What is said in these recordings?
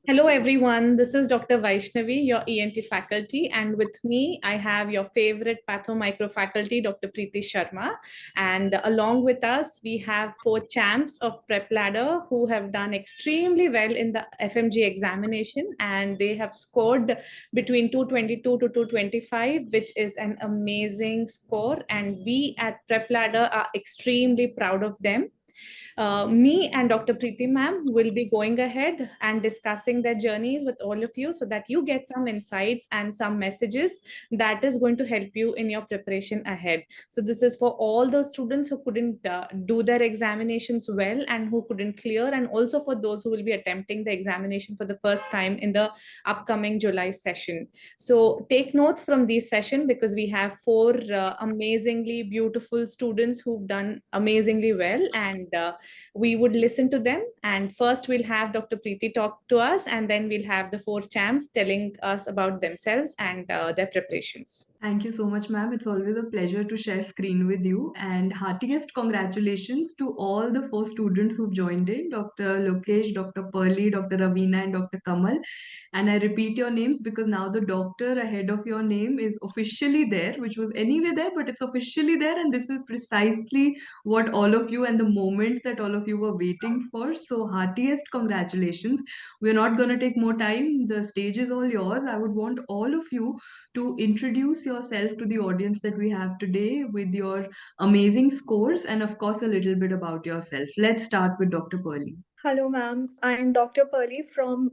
Hello, everyone. This is Dr. Vyshnavi, your ENT faculty. And with me, I have your favorite pathomicro faculty, Dr. Preeti Sharma. And along with us, we have four champs of PrepLadder who have done extremely well in the FMG examination. And they have scored between 222 to 225, which is an amazing score. And we at PrepLadder are extremely proud of them. Me and Dr. Preeti ma'am will be going ahead and discussing their journeys with all of you so that you get some insights and some messages that is going to help you in your preparation ahead. So this is for all those students who couldn't do their examinations well and who couldn't clear, and also for those who will be attempting the examination for the first time in the upcoming July session. So take notes from this session because we have four amazingly beautiful students who've done amazingly well, and we would listen to them. And first, we'll have Dr. Preeti talk to us, and then we'll have the four champs telling us about themselves and their preparations. Thank you so much, ma'am. It's always a pleasure to share screen with you. And heartiest congratulations to all the four students who've joined in, Dr. Lokesh, Dr. Pearly, Dr. Ravina, and Dr. Kamal. And I repeat your names because now the doctor ahead of your name is officially there, which was anyway there, but it's officially there. And this is precisely what all of you and the moment that all of you were waiting for. So heartiest congratulations. We're not going to take more time. The stage is all yours. I would want all of you to introduce yourself to the audience that we have today with your amazing scores and of course a little bit about yourself. Let's start with Dr. Pearly. Hello, ma'am. I'm Dr. Pearly from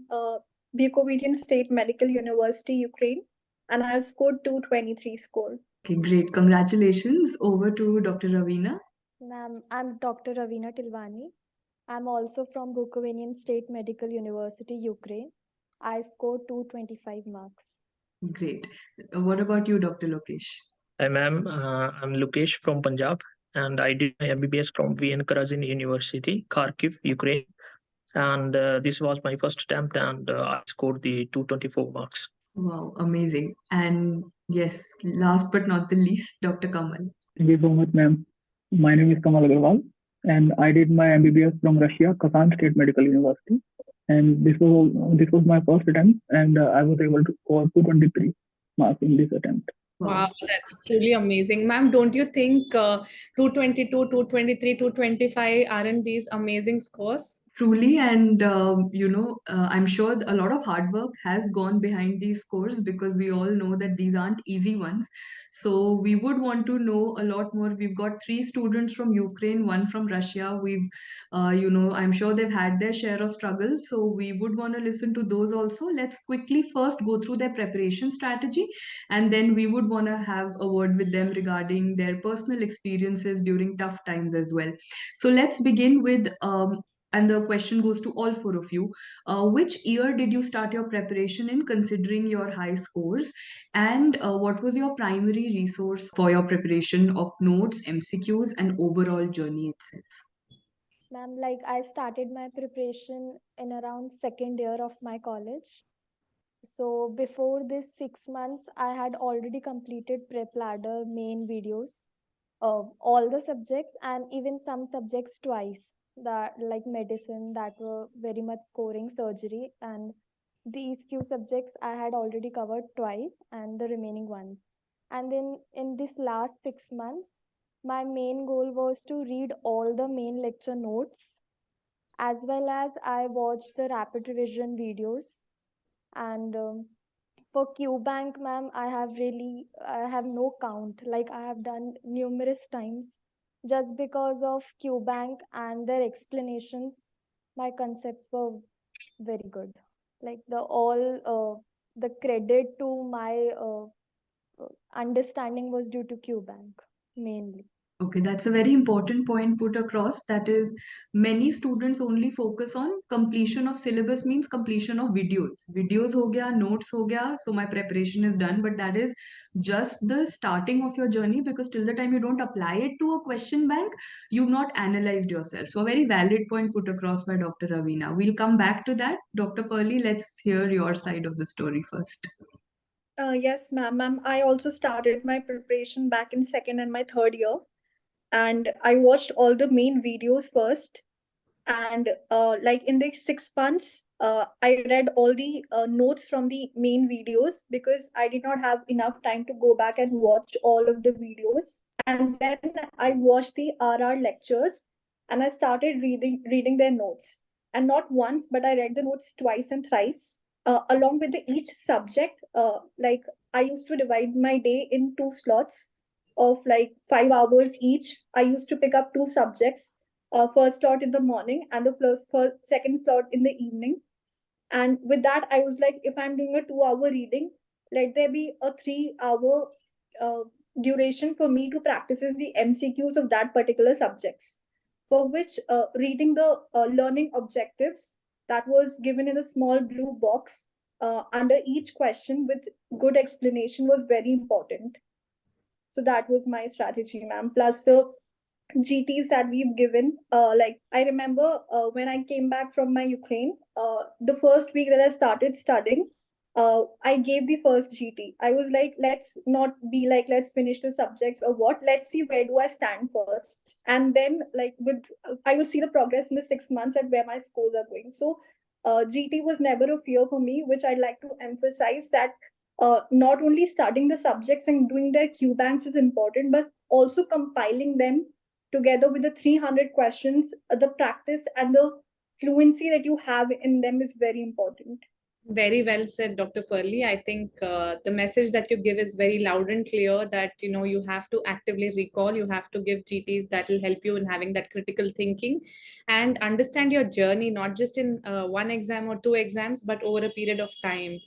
Bukovinian State Medical University, Ukraine, and I have scored 223 score. Okay, great. Congratulations. Over to Dr. Ravina. Ma'am, I'm Dr. Ravina Tilwani. I'm also from Bukovinian State Medical University, Ukraine. I scored 225 marks. Great. What about you, Dr. Lokesh? Hi, ma'am. I'm Lokesh from Punjab, and I did my MBBS from VN Karazin University, Kharkiv, Ukraine. And this was my first attempt, and I scored the 224 marks. Wow, amazing. And yes, last but not the least, Dr. Kamal. Thank you so much, ma'am. My name is Kamal Agarwal, and I did my MBBS from Russia, Kazan State Medical University. And this was my first attempt, and I was able to score 223 marks in this attempt. Wow, that's truly amazing. Ma'am, don't you think 222, 223, 225 aren't these amazing scores? Truly, and I'm sure a lot of hard work has gone behind these scores because we all know that these aren't easy ones. So we would want to know a lot more. We've got three students from Ukraine, one from Russia. I'm sure they've had their share of struggles. So we would want to listen to those also. Let's quickly first go through their preparation strategy, and then we would want to have a word with them regarding their personal experiences during tough times as well. So let's begin with and the question goes to all four of you. Which year did you start your preparation in, considering your high scores? And what was your primary resource for your preparation of notes, MCQs, and overall journey itself? Ma'am, I started my preparation in around second year of my college. So before this 6 months, I had already completed PrepLadder main videos of all the subjects and even some subjects twice, that like medicine that were very much scoring, surgery, and these few subjects I had already covered twice and the remaining ones. And then in this last 6 months, my main goal was to read all the main lecture notes, as well as I watched the rapid revision videos. And for QBank, ma'am, I have no count. Like I have done numerous times just because of QBank and their explanations. My concepts were very good. Like the credit to my understanding was due to QBank mainly. Okay, that's a very important point put across. That is, many students only focus on completion of syllabus means completion of videos. Videos ho gaya, notes ho gaya, so my preparation is done. But that is just the starting of your journey because till the time you don't apply it to a question bank, you've not analyzed yourself. So a very valid point put across by Dr. Ravina. We'll come back to that. Dr. Pearly, let's hear your side of the story first. Yes, ma'am. I also started my preparation back in second and my third year. And I watched all the main videos first. And in the 6 months, I read all the notes from the main videos because I did not have enough time to go back and watch all of the videos. And then I watched the RR lectures and I started reading their notes. And not once, but I read the notes twice and thrice. Along with each subject, like I used to divide my day in 2 slots of like 5 hours each. I used to pick up 2 subjects, first slot in the morning and the second slot in the evening. And with that, I was like, if I'm doing a 2 hour reading, let there be a 3 hour uh, duration for me to practice the MCQs of that particular subjects, for which reading the learning objectives that was given in a small blue box under each question with good explanation was very important. So that was my strategy, ma'am. Plus the GTs that we've given. Like I remember when I came back from my Ukraine, the first week that I started studying, I gave the first GT. I was like, let's not be like, let's finish the subjects or what. Let's see where do I stand first, and then like with I will see the progress in the 6 months at where my scores are going. So GT was never a fear for me, which I'd like to emphasize that not only studying the subjects and doing their Q banks is important, but also compiling them together with the 300 questions. The practice and the fluency that you have in them is very important. Very well said, Dr. Purley. I think the message that you give is very loud and clear that, you have to actively recall, you have to give GTs that will help you in having that critical thinking and understand your journey, not just in one exam or two exams, but over a period of time.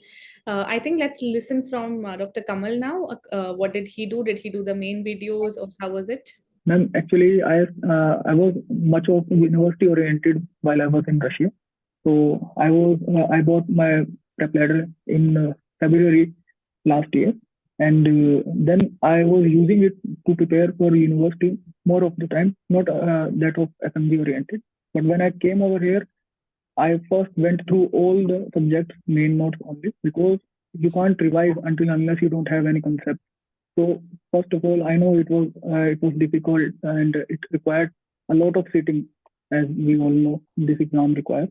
I think let's listen from Dr. Kamal now. What did he do? Did he do the main videos or how was it? Ma'am, actually, I was much of university oriented while I was in Russia. So I bought my PrepLadder in February last year, and then I was using it to prepare for university more of the time, not that of FMG oriented. But when I came over here, I first went through all the subjects main notes only, because you can't revise unless you don't have any concept. So first of all, I know it was difficult and it required a lot of sitting, as we all know this exam requires.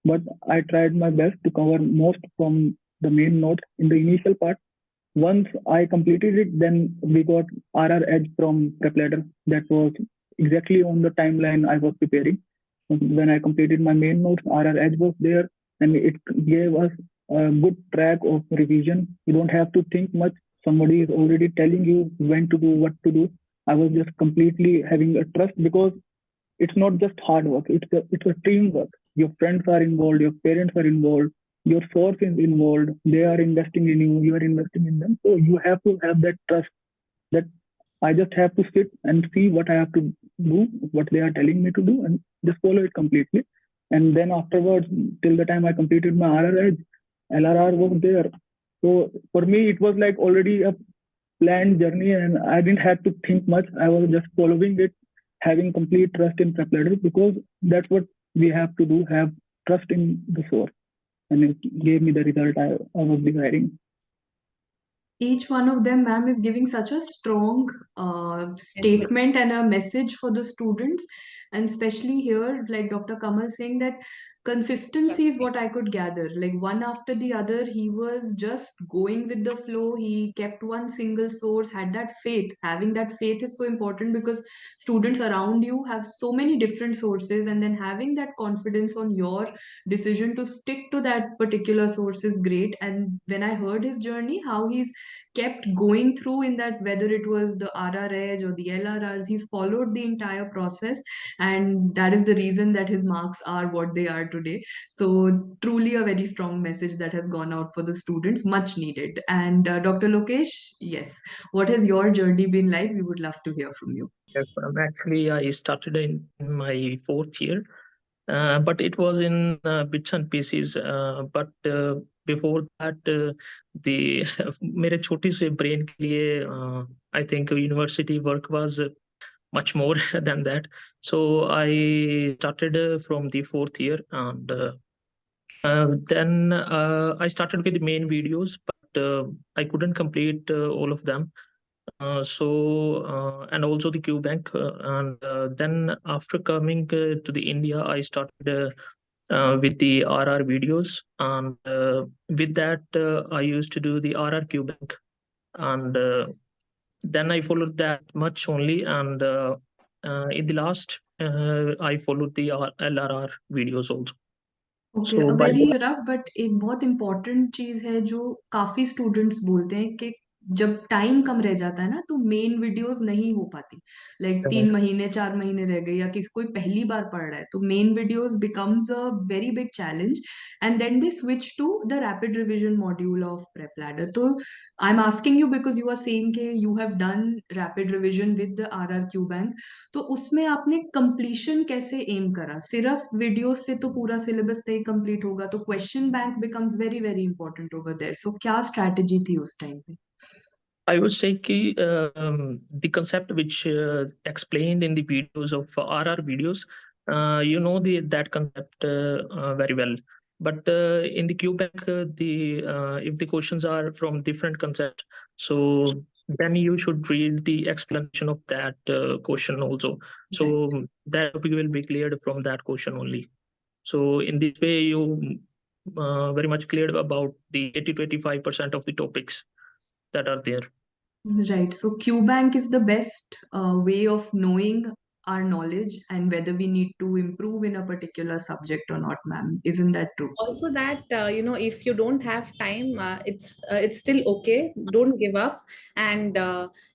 But I tried my best to cover most from the main notes in the initial part. Once I completed it, then we got RR Edge from PrepLadder. That was exactly on the timeline I was preparing. When I completed my main notes, RR Edge was there, and it gave us a good track of revision. You don't have to think much. Somebody is already telling you when to do, what to do. I was just completely having a trust, because it's not just hard work, it's a teamwork. Your friends are involved, your parents are involved, your source is involved, they are investing in you, you are investing in them. So you have to have that trust that I just have to sit and see what I have to do, what they are telling me to do, and just follow it completely. And then afterwards, till the time I completed my RRH, LRR was there. So for me, it was like already a planned journey, and I didn't have to think much. I was just following it, having complete trust in PrepLadder, because that's what we have to do, have trust in the source. And it gave me the result I was desiring. Each one of them, ma'am, is giving such a strong statement and a message for the students. And especially here, like Dr. Kamal saying that consistency is what I could gather. Like one after the other, he was just going with the flow. He kept one single source, had that faith. Having that faith is so important, because students around you have so many different sources, and then having that confidence on your decision to stick to that particular source is great. And when I heard his journey, how he's kept going through in that, whether it was the RR Edge or the LRRs, he's followed the entire process, and that is the reason that his marks are what they are today. So truly a very strong message that has gone out for the students, much needed. And Dr. Lokesh, yes, what has your journey been like? We would love to hear from you. Yes, actually, I started in my fourth year, but it was in bits and pieces. But before that, the मेरे छोटे से brain के लिए, I think university work was much more than that. So I started from the fourth year, and then I started with the main videos, but I couldn't complete all of them. And also the Q Bank. And then after coming to the India, I started with the RR videos, and with that I used to do the RRQ bank, and then I followed that much only, and in the last I followed the LRR videos also. Okay So by very rough but एक बहुत important चीज है जो काफी students बोलते हैं कि जब टाइम कम रह जाता है ना तो मेन वीडियोस नहीं हो पाती लाइक 3 महीने 4 महीने रह गए या किसी कोई पहली बार पढ़ रहा है तो main videos becomes a very big challenge and then they switch to the rapid revision module of PrepLadder तो I am asking you because you are saying कि you have done rapid revision with the RRQ bank तो उसमें आपने completion कैसे M करा सिर्फ video से तो पूरा सिलेबस नहीं कंप्लीट होगा तो question bank becomes very very important over there so क्या स्ट्रैटेजी थी उस टाइम पे I would say the concept which explained in the videos of RR videos, you know that concept very well. But in the QBank, the if the questions are from different concept, so then you should read the explanation of that question also. So that topic will be cleared from that question only. So in this way, you very much cleared about the 80 to 85% of the topics that are there. Right. So QBank is the best way of knowing our knowledge and whether we need to improve in a particular subject or not, ma'am. Isn't that true? Also that if you don't have time, it's still okay, don't give up, and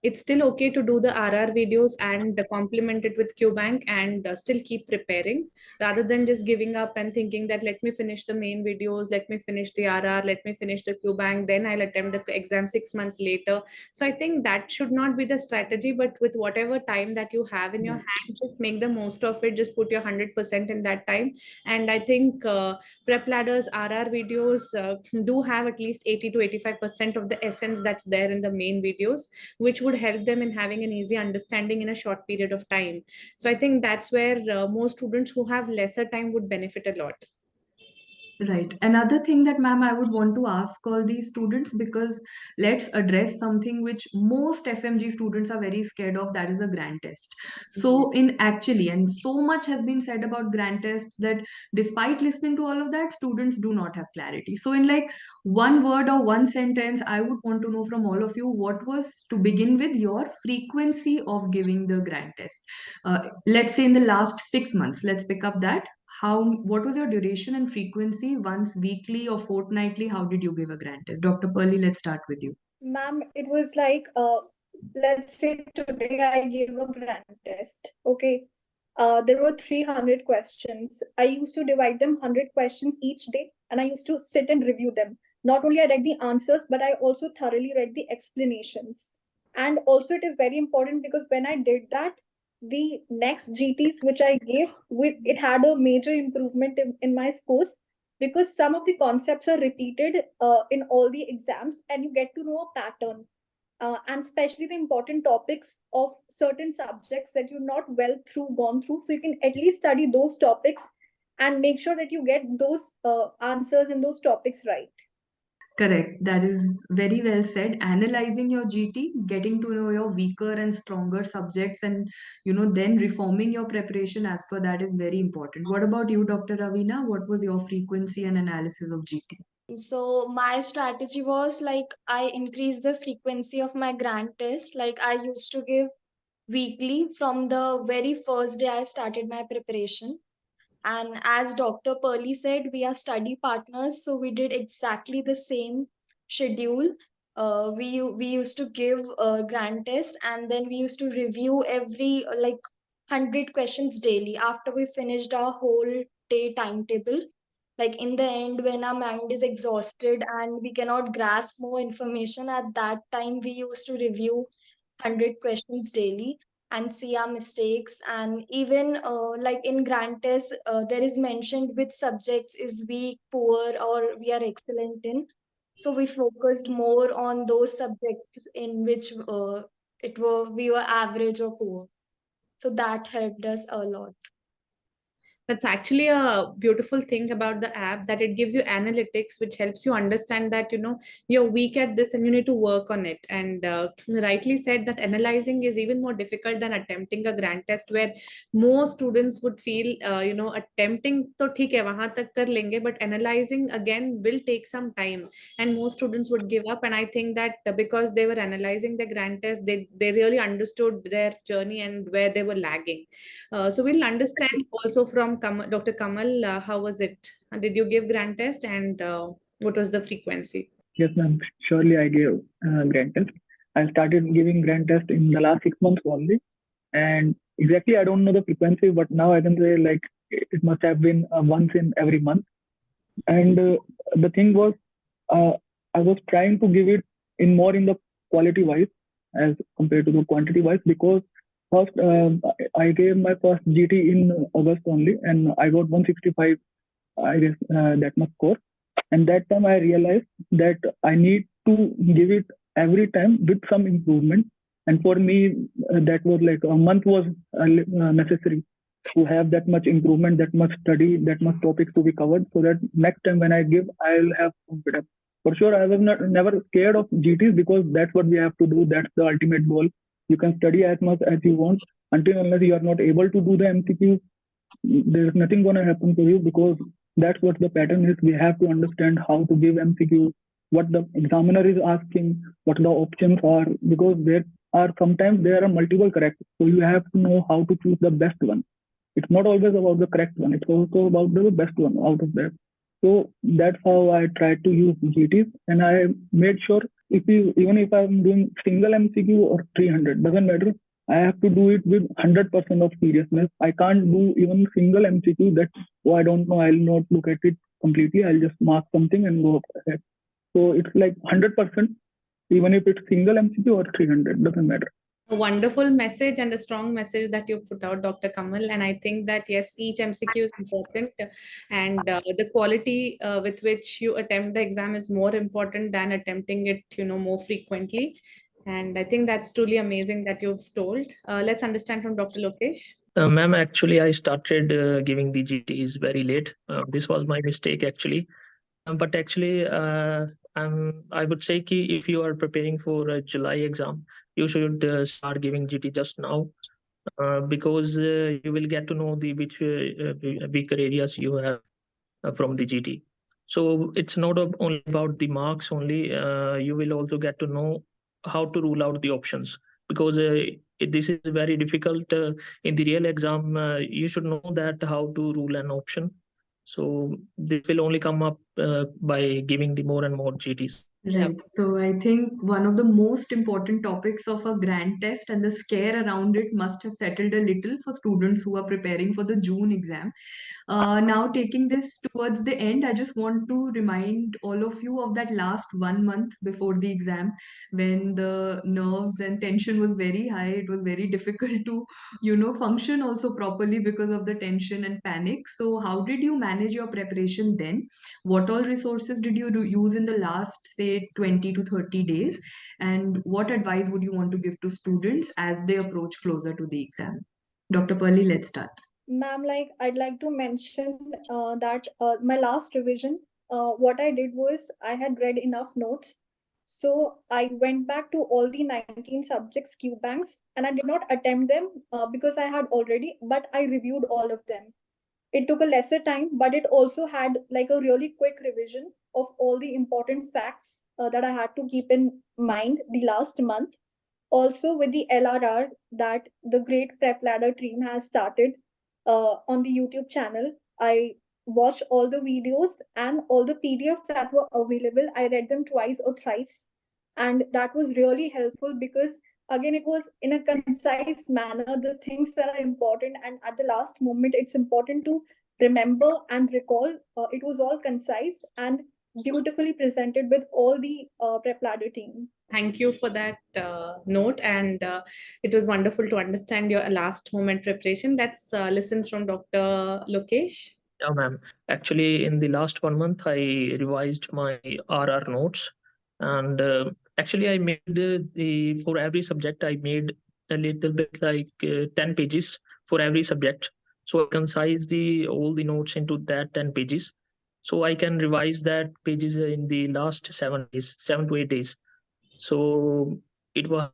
it's still okay to do the RR videos and complement it with QBank and still keep preparing rather than just giving up and thinking that let me finish the main videos, let me finish the RR, let me finish the QBank, then I'll attempt the exam 6 months later. So I think that should not be the strategy, but with whatever time that you have in your hand, just make the most of it, just put your 100% in that time. And I think PrepLadder's RR videos do have at least 80 to 85% of the essence that's there in the main videos, which would help them in having an easy understanding in a short period of time. So I think that's where most students who have lesser time would benefit a lot. Right. Another thing that, ma'am, I would want to ask all these students because let's address something which most FMG students are very scared of, that is a grand test. So, in actually, and so much has been said about grand tests that despite listening to all of that, students do not have clarity. So, in like one word or one sentence, I would want to know from all of you what was to begin with your frequency of giving the grand test. Let's say in the last 6 months, let's pick up that what was your duration and frequency once weekly or fortnightly? How did you give a grand test? Dr. Pearly, let's start with you. Ma'am, it was like, let's say today I gave a grand test. Okay. There were 300 questions. I used to divide them 100 questions each day, and I used to sit and review them. Not only I read the answers, but I also thoroughly read the explanations. And also, it is very important because when I did that, the next GTs which I gave, it had a major improvement in my scores because some of the concepts are repeated in all the exams and you get to know a pattern. And especially the important topics of certain subjects that you're not gone through. So you can at least study those topics and make sure that you get those answers in those topics right. Correct. That is very well said. Analyzing your GT, getting to know your weaker and stronger subjects, and then reforming your preparation as per that is very important. What about you, Dr. Ravina? What was your frequency and analysis of GT? So my strategy was like I increased the frequency of my grand test. Like I used to give weekly from the very first day I started my preparation. And as Dr. Pearly said, we are study partners, so we did exactly the same schedule. We used to give a grand test, and then we used to review every 100 questions daily after we finished our whole day timetable. Like in the end, when our mind is exhausted and we cannot grasp more information, at that time we used to review 100 questions daily and see our mistakes. And even like in grand test there is mentioned which subjects is weak, poor, or we are excellent in, so we focused more on those subjects in which we were average or poor, so that helped us a lot. That's actually a beautiful thing about the app, that it gives you analytics, which helps you understand that, you're weak at this and you need to work on it. And rightly said that analyzing is even more difficult than attempting a grand test, where most students would feel, attempting to theek hai, wahan tak kar lenge, but analyzing again will take some time, and most students would give up. And I think that because they were analyzing the grand test, they really understood their journey and where they were lagging. So we'll understand also from Dr. Kamal, how was it? Did you give grand test, and what was the frequency? Yes, ma'am. Surely I gave grand test. I started giving grand test in the last 6 months only, and exactly I don't know the frequency, but now I can say like it must have been once in every month. And the thing was, uh, I was trying to give it in more in the quality wise as compared to the quantity wise, because first I gave my first GT in August only, and I got 165, I guess, that much score. And that time I realized that I need to give it every time with some improvement. And for me, that was like a month was necessary to have that much improvement, that much study, that much topics to be covered, so that next time when I give, I'll have confidence. For sure, I was never scared of GTs, because that's what we have to do. That's the ultimate goal. You can study as much as you want, until unless you are not able to do the MCQs, there's nothing going to happen to you, because that's what the pattern is. We have to understand how to give MCQ, what the examiner is asking, what the options are, because there are multiple correct. So you have to know how to choose the best one. It's not always about the correct one. It's also about the best one out of that. So that's how I tried to use GTs, and I made sure even if I'm doing single MCQ or 300, doesn't matter. I have to do it with 100% of seriousness. I can't do even single MCQ that, oh, I don't know, I'll not look at it completely. I'll just mark something and go ahead. So it's like 100%, even if it's single MCQ or 300, doesn't matter. A wonderful message and a strong message that you put out, Dr. Kamal. And I think that, yes, each MCQ is important, and the quality with which you attempt the exam is more important than attempting it, more frequently. And I think that's truly amazing that you've told. Let's understand from Dr. Lokesh. Ma'am, actually, I started giving the GTs very late. This was my mistake, actually. But actually, I would say कि if you are preparing for a July exam, you should start giving GT just now, because you will get to know the which weaker areas you have from the GT. So it's not only about the marks only. You will also get to know how to rule out the options, because this is very difficult in the real exam. You should know that how to rule an option. So this will only come up by giving the more and more GTs. Right. So I think one of the most important topics of a grand test and the scare around it must have settled a little for students who are preparing for the June exam. Now, taking this towards the end, I just want to remind all of you of that last 1 month before the exam, when the nerves and tension was very high. It was very difficult to, function also properly because of the tension and panic. So, how did you manage your preparation then? What all resources did you use in the last, say, 20 to 30 days? And what advice would you want to give to students as they approach closer to the exam? Dr. Pearly, let's start. Ma'am, like I'd like to mention that my last revision, what I did was I had read enough notes. So I went back to all the 19 subjects Q banks, and I did not attempt them because I had already, but I reviewed all of them. It took a lesser time, but it also had like a really quick revision of all the important facts that I had to keep in mind the last month. Also, with the LRR that the great PrepLadder team has started on the YouTube channel, I watched all the videos and all the PDFs that were available. I read them twice or thrice, and that was really helpful because again it was in a concise manner the things that are important, and at the last moment it's important to remember and recall. It was all concise and beautifully presented with all the PrepLadder team. Thank you for that note, and it was wonderful to understand your last moment preparation. Let's listen from Dr. Lokesh. Yeah, ma'am. Actually, in the last 1 month, I revised my RR notes, and actually, I made for every subject, I made a little bit like 10 pages for every subject. So I concise the all the notes into that 10 pages. So I can revise that pages in the last 7 days, 7 to 8 days. So it was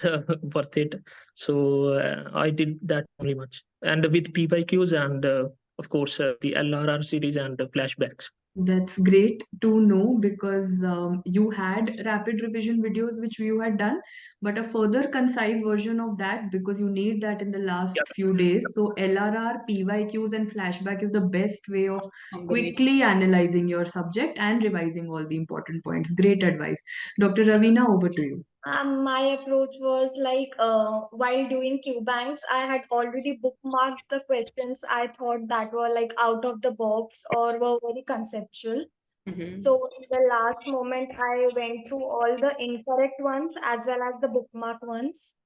worth it. So I did that only much, and with PYQs and of course the LRR series and flashbacks. That's great to know because you had rapid revision videos which you had done, but a further concise version of that because you need that in the last Yeah. few days. So LRR, PYQs, and flashback is the best way of Combination. quickly analyzing your subject and revising all the important points. Great advice. Dr. Ravina, over to you. My approach was like while doing Q banks, I had already bookmarked the questions I thought that were like out of the box or were very conceptual. Mhm. So in the last moment, I went through all the incorrect ones as well as the bookmark ones.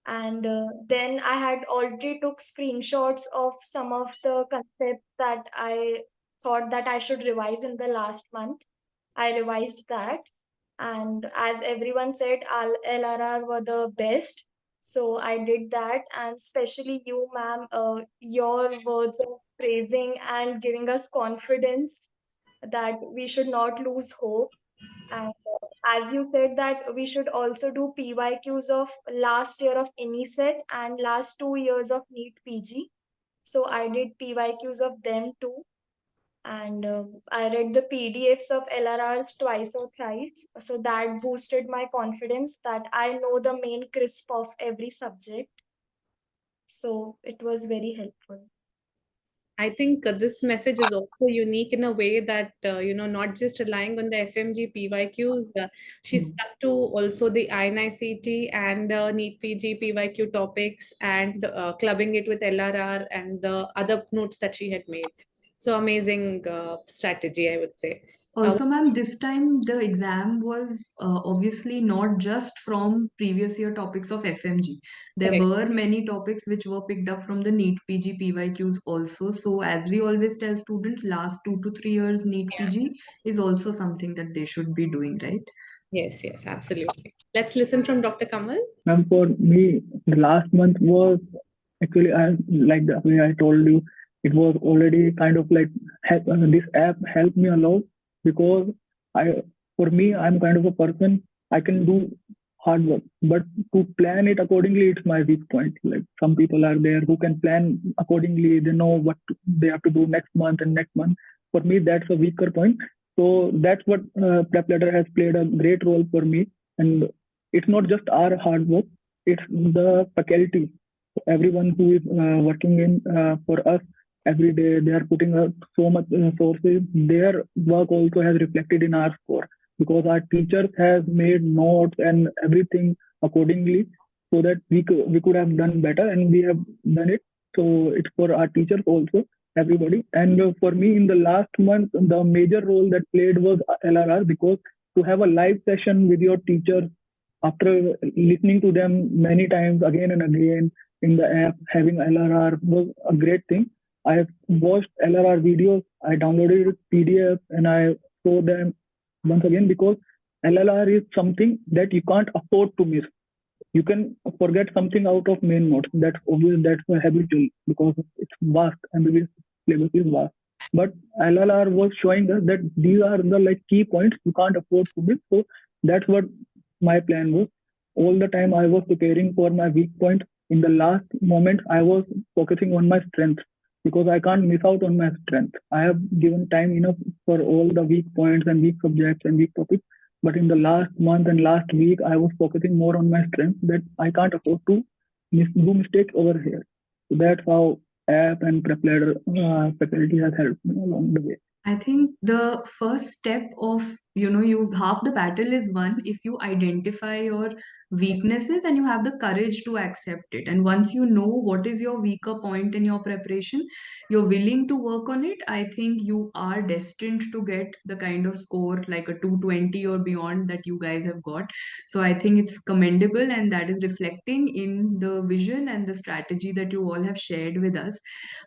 And then I had already took screenshots of some of the concepts that I thought that I should revise in the last month. I revised that, and as everyone said, LRR were the best. So I did that, and especially you, ma'am, your words of praising and giving us confidence that we should not lose hope. And as you said that we should also do PYQs of last year of INI-CET and last 2 years of NEET PG. So I did PYQs of them too. And I read the PDFs of LRRs twice or thrice. So that boosted my confidence that I know the main crisp of every subject. So it was very helpful. I think this message is also unique in a way that, not just relying on the FMG PYQs, she stuck to also the INI-CET and the NEET PG PYQ topics and clubbing it with LRR and the other notes that she had made. So amazing strategy, I would say. Also, ma'am, this time the exam was obviously not just from previous year topics of FMG. There Correct. were many topics which were picked up from the NEET PG PYQs also. So, as we always tell students, last 2 to 3 years NEET Yeah. PG is also something that they should be doing, right? Yes, yes, absolutely. Let's listen from Dr. Kamal. And for me, the last month was actually, I like the way I told you, it was already kind of like this app helped me a lot because I, for me, I'm kind of a person I can do hard work, but to plan it accordingly, it's my weak point. Like some people are there who can plan accordingly, they know what they have to do next month and next month. For me, that's a weaker point. So that's what PrepLadder has played a great role for me, and it's not just our hard work, it's the faculty, everyone who is working in for us every day. They are putting out so much sources. Their work also has reflected in our score because our teachers has made notes and everything accordingly so that we could have done better, and we have done it. So it's for our teachers also, everybody. And for me, in the last month, the major role that played was LRR, because to have a live session with your teacher after listening to them many times again and again in the app, having LRR was a great thing. I have watched LRR videos, I downloaded PDF, and I saw them once again because LLR is something that you can't afford to miss. You can forget something out of main notes. That's obvious, that's habitual because it's vast and the syllabus is vast. But LLR was showing us that these are the like key points you can't afford to miss. So that's what my plan was. All the time I was preparing for my weak point. In the last moment, I was focusing on my strength because I can't miss out on my strength. I have given time enough for all the weak points and weak subjects and weak topics. But in the last month and last week, I was focusing more on my strength that I can't afford to do mistakes over here. So that's how app and PrepLadder faculty has helped me along the way. I think the first step of, you half the battle is won if you identify your weaknesses and you have the courage to accept it. And once you know what is your weaker point in your preparation, you're willing to work on it. I think you are destined to get the kind of score like a 220 or beyond that you guys have got. So I think it's commendable, and that is reflecting in the vision and the strategy that you all have shared with us.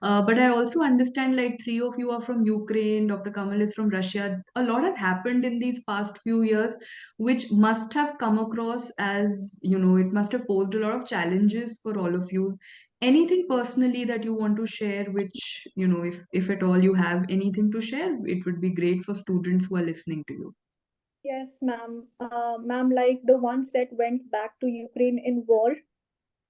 But I also understand like three of you are from Ukraine, Dr. Kamal is from Russia. A lot has happened in these past few years, which must have come across as, it must have posed a lot of challenges for all of you anything personally that you want to share, which, if at all you have anything to share, it would be great for students who are listening to you. Yes, ma'am. Ma'am, like the ones that went back to Ukraine in war,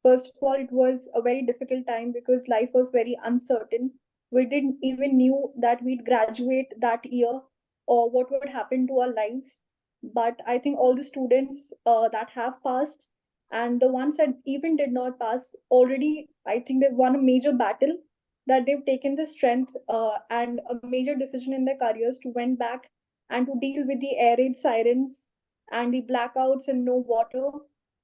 first of all, it was a very difficult time because life was very uncertain. We didn't even knew that we'd graduate that year or what would happen to our lives. But I think all the students that have passed and the ones that even did not pass already, I think they've won a major battle, that they've taken the strength and a major decision in their careers to went back and to deal with the air raid sirens and the blackouts and no water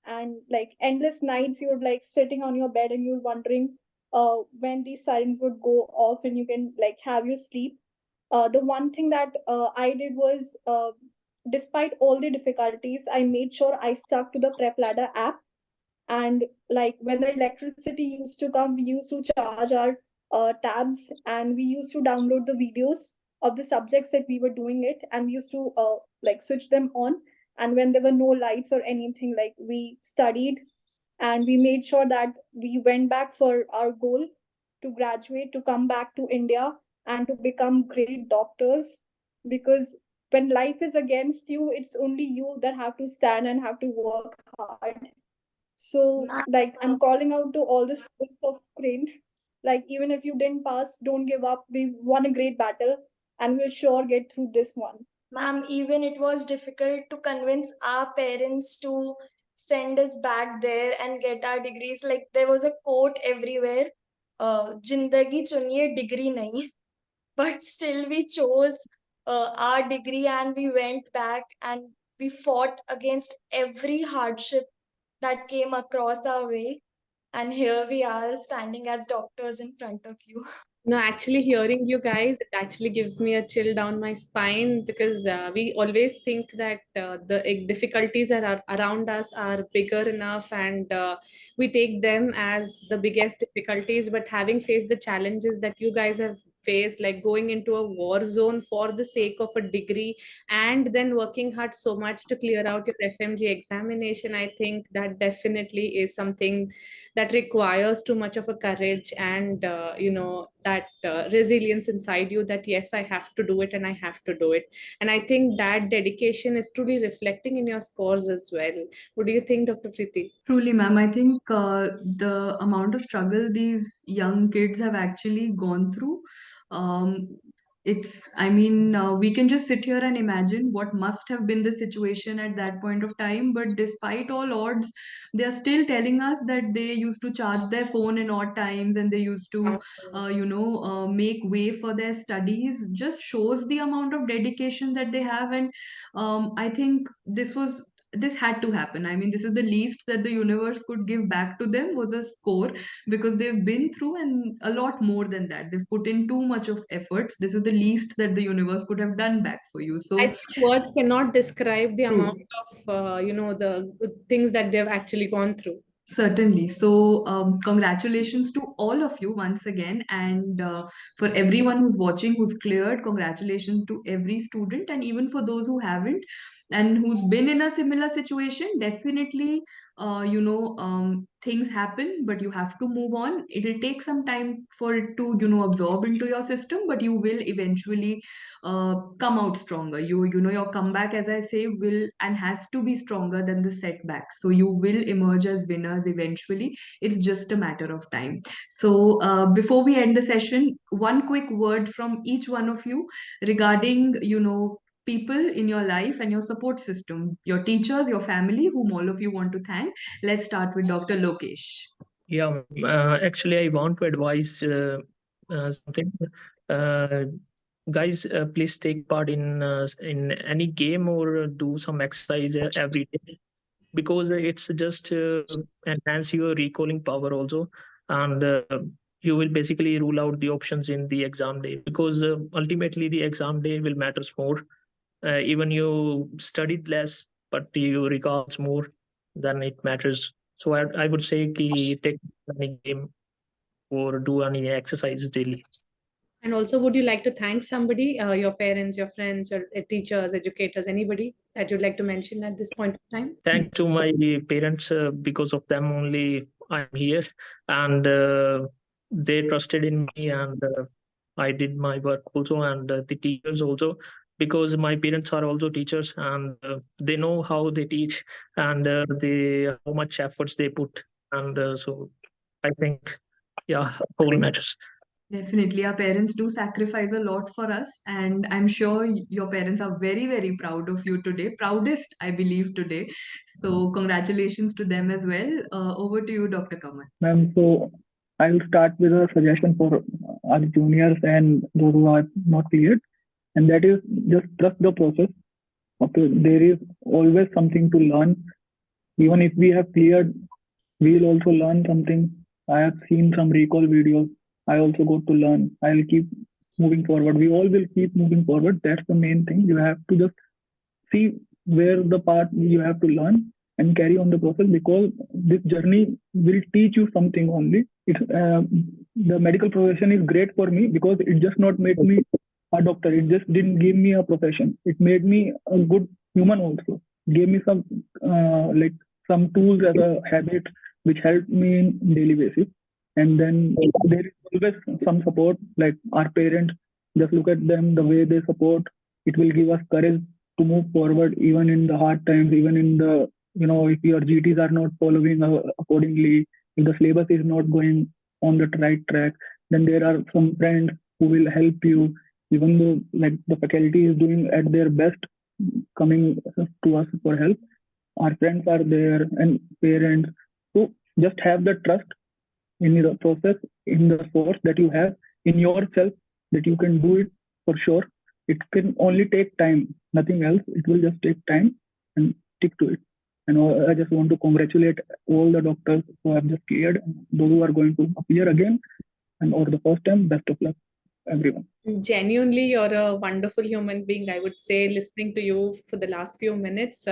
and like endless nights you're like sitting on your bed and you're wondering when these sirens would go off and you can like have your sleep. The one thing that I did was despite all the difficulties I made sure I stuck to the PrepLadder app. And like when the electricity used to come, we used to charge our tabs and we used to download the videos of the subjects that we were doing it, and we used to like switch them on. And when there were no lights or anything, like we studied and we made sure that we went back for our goal to graduate, to come back to India and to become great doctors. Because when life is against you, it's only you that have to stand and have to work hard. So, like, I'm calling out to all the students of Ukraine. Like, even if you didn't pass, don't give up. We won a great battle and we'll sure get through this one. Ma'am, even it was difficult to convince our parents to send us back there and get our degrees. Like, there was a quote everywhere, Jindagi chuniye degree nahi. But still, we chose our degree and we went back and we fought against every hardship that came across our way. And here we are standing as doctors in front of you. No, actually, hearing you guys, it actually gives me a chill down my spine because we always think that the difficulties around us are bigger enough and we take them as the biggest difficulties. But having faced the challenges that you guys have faced, like going into a war zone for the sake of a degree and then working hard so much to clear out your FMG examination, I think that definitely is something that requires too much of a courage and that resilience inside you, that yes, I have to do it and I have to do it. And I think that dedication is truly reflecting in your scores as well. What do you think, Dr. Preeti? Truly, ma'am, I think the amount of struggle these young kids have actually gone through, um, we can just sit here and imagine what must have been the situation at that point of time. But despite all odds, they are still telling us that they used to charge their phone in odd times and they used to, make way for their studies. Just shows the amount of dedication that they have. And I think this had to happen. I mean, this is the least that the universe could give back to them, was a score, because they've been through and a lot more than that. They've put in too much of efforts. This is the least that the universe could have done back for you. I So think words cannot describe the true. amount of the good things that they've actually gone through. Certainly. So, congratulations to all of you once again. And for everyone who's watching, who's cleared, congratulations to every student. And even for those who haven't and who's been in a similar situation, definitely, things happen, but you have to move on. It'll take some time for it to, absorb into your system, but you will eventually come out stronger. Your comeback, as I say, will and has to be stronger than the setbacks. So you will emerge as winners eventually. It's just a matter of time. So before we end the session, one quick word from each one of you regarding, people in your life and your support system, your teachers, your family, whom all of you want to thank. Let's start with Dr. Lokesh. Yeah, actually, I want to advise something. Uh, Guys, please take part in any game or do some exercise every day, because it's just enhance your recalling power also, and you will basically rule out the options in the exam day, because ultimately the exam day will matters more. Even you studied less, but you recalls more than it matters. So I would say take any game or do any exercise daily. And also, would you like to thank somebody, your parents, your friends, your teachers, educators, anybody that you'd like to mention at this point of time? Thanks to my parents, because of them only I'm here, and they trusted in me, and I did my work also, and the teachers also, because my parents are also teachers, and they know how they teach, and they how much efforts they put, and so I think, yeah, whole matters. Definitely, our parents do sacrifice a lot for us, and I'm sure your parents are very, very proud of you today. Proudest, I believe, today. So, congratulations to them as well. Over to you, Dr. Kamal. Ma'am, so I will start with a suggestion for our juniors and those who are not cleared, and that is just trust the process. Okay, there is always something to learn. Even if we have cleared, we will also learn something. I have seen some recall videos. I also got to learn. I will keep moving forward. We all will keep moving forward. That's the main thing. You have to just see where the part you have to learn and carry on the process, because this journey will teach you something only. It's the medical profession is great for me because it just not made me a doctor. It just didn't give me a profession. It made me a good human also. Gave me some like some tools as a habit which helped me in daily basis. And then there is always some support, like our parents. Just look at them, the way they support. It will give us courage to move forward, even in the hard times, even in the, if your GTs are not following accordingly, if the syllabus is not going on the right track, then there are some friends who will help you, even though like the faculty is doing at their best coming to us for help. Our friends are there and parents. So just have the trust in the process, in the force that you have in yourself, that you can do it for sure. It can only take time, nothing else. It will just take time, and stick to it. And I just want to congratulate all the doctors who have just cleared, and those who are going to appear again, and or the first time. Best of luck, everyone. Genuinely, you're a wonderful human being. I would say, listening to you for the last few minutes,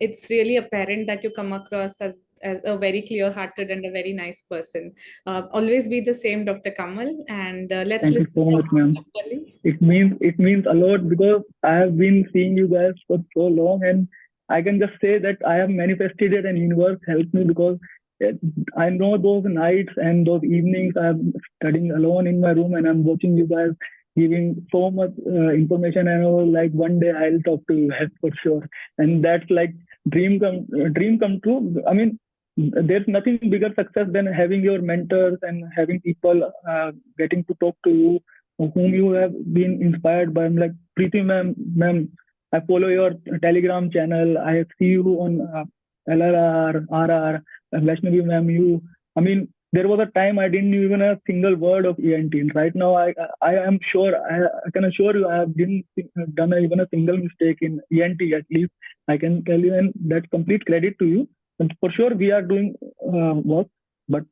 it's really apparent that you come across as a very clear-hearted and a very nice person. Always be the same, Dr. Kamal. And let's Thank you listen so much, from ma'am. Dr. Lee. It means a lot, because I have been seeing you guys for so long, and I can just say that I have manifested it, and universe helped me, because I know those nights and those evenings I'm studying alone in my room, and I'm watching you guys giving so much information, and I was like, one day I'll talk to you guys for sure. And that's like dream come true. I mean, there's nothing bigger success than having your mentors and having people getting to talk to you, whom you have been inspired by. I'm like, Preeti ma'am, I follow your Telegram channel. I see you on LRR, RR, Vyshnavi ma'am. I mean, there was a time I didn't even have a single word of ENT. Right now, I am sure, I can assure you, I have didn't done even a single mistake in ENT, at least. I can tell you, and that's complete credit to you. And for sure, we are doing work, but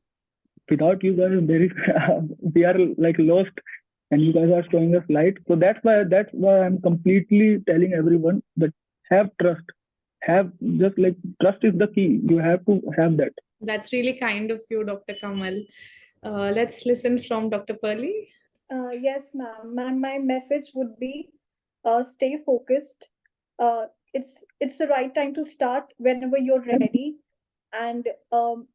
without you guys, there is we are like lost, and you guys are showing us light. So that's why I'm completely telling everyone that have trust. Have just like trust is the key. You have to have that. That's really kind of you, Dr. Kamal. Let's listen from Dr. Pearly. Yes, ma'am. Ma'am, my message would be stay focused. It's the right time to start whenever you're ready. And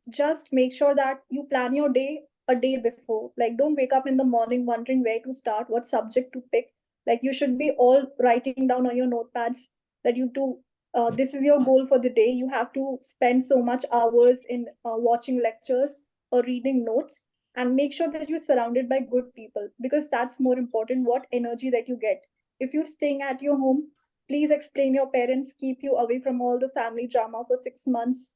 just make sure that you plan your day a day before. Like, don't wake up in the morning wondering where to start, what subject to pick. Like, you should be all writing down on your notepads that this is your goal for the day. You have to spend so much hours in watching lectures or reading notes, and make sure that you're surrounded by good people, because that's more important, what energy that you get. If you're staying at your home, please explain your parents, keep you away from all the family drama for 6 months.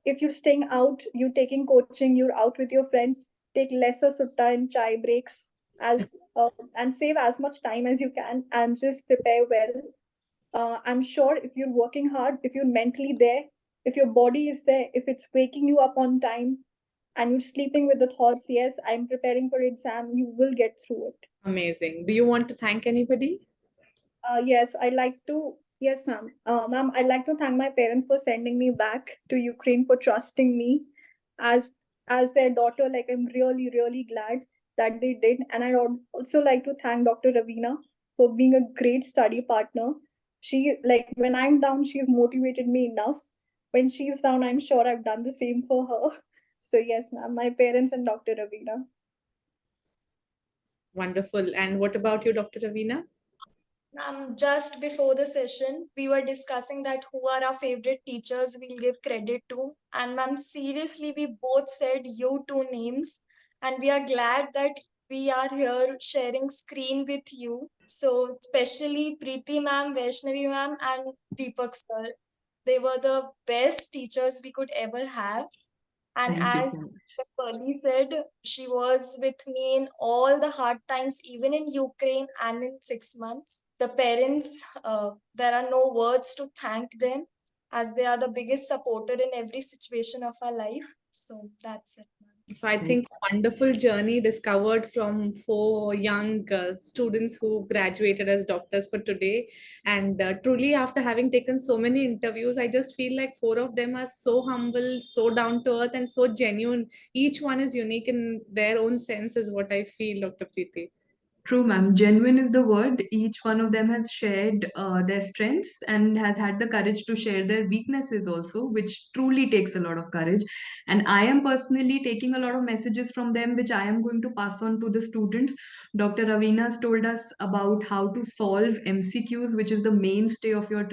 If you're staying out, you're taking coaching, you're out with your friends, take lesser sutta and chai breaks, as and save as much time as you can, and just prepare well. I'm sure if you're working hard, if you're mentally there, if your body is there, if it's waking you up on time, and you're sleeping with the thoughts, yes, I'm preparing for exam, you will get through it. Amazing. Do you want to thank anybody? Yes, I'd like to. Yes, ma'am. Ma'am, I'd like to thank my parents for sending me back to Ukraine, for trusting me as their daughter. Like, I'm really, really glad that they did. And I'd also like to thank Dr. Ravina for being a great study partner. She, like, when I'm down, she's motivated me enough. When she's down, I'm sure I've done the same for her. So yes, ma'am, my parents and Dr. Ravina. Wonderful. And what about you, Dr. Ravina? Just before the session, we were discussing that who are our favorite teachers we'll give credit to. And ma'am, seriously, we both said you two names. And we are glad that we are here sharing screen with you. So especially Preeti ma'am, Vyshnavi ma'am, and Deepak sir. They were the best teachers we could ever have. And Thank you as so much. Pearly said, she was with me in all the hard times, even in Ukraine and in 6 months. The parents, there are no words to thank them as they are the biggest supporter in every situation of our life. So that's it. So I think wonderful journey discovered from 4 young students who graduated as doctors for today. And truly, after having taken so many interviews, I just feel like 4 of them are so humble, so down to earth, and so genuine. Each one is unique in their own sense, is what I feel, Dr. Preeti. True, ma'am. Genuine is the word. Each one of them has shared their strengths and has had the courage to share their weaknesses also, which truly takes a lot of courage. And I am personally taking a lot of messages from them, which I am going to pass on to the students. Dr. Ravina has told us about how to solve MCQs, which is the mainstay of your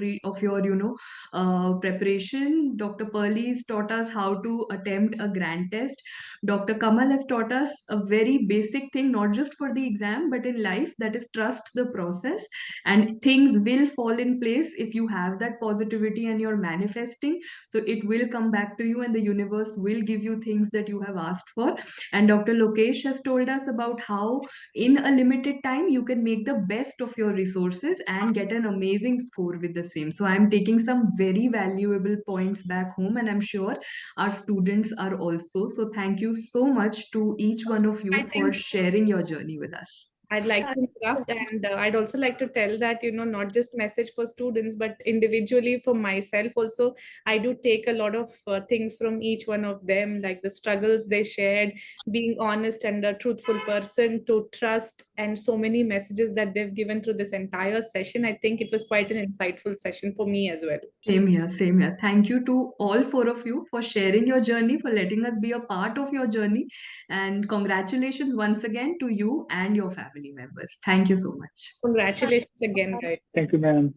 preparation. Dr. Pearly has taught us how to attempt a grand test. Dr. Kamal has taught us a very basic thing, not just for the exam, but in life, that is trust the process. And things will fall in place if you have that positivity and you're manifesting. So it will come back to you, and the universe will give you things that you have asked for. And Dr. Lokesh has told us about how, in a limited time, you can make the best of your resources and get an amazing score with the same. So I'm taking some very valuable points back home, and I'm sure our students are also. So thank you so much to each one of you I for think sharing your journey with us. I'd like to interrupt, and I'd also like to tell that, not just message for students, but individually for myself also, I do take a lot of things from each one of them, like the struggles they shared, being honest and a truthful person, to trust, and so many messages that they've given through this entire session. I think it was quite an insightful session for me as well. Same here, same here. Thank you to all 4 of you for sharing your journey, for letting us be a part of your journey. And congratulations once again to you and your family members. Thank you so much. Congratulations again, guys. Thank you, ma'am.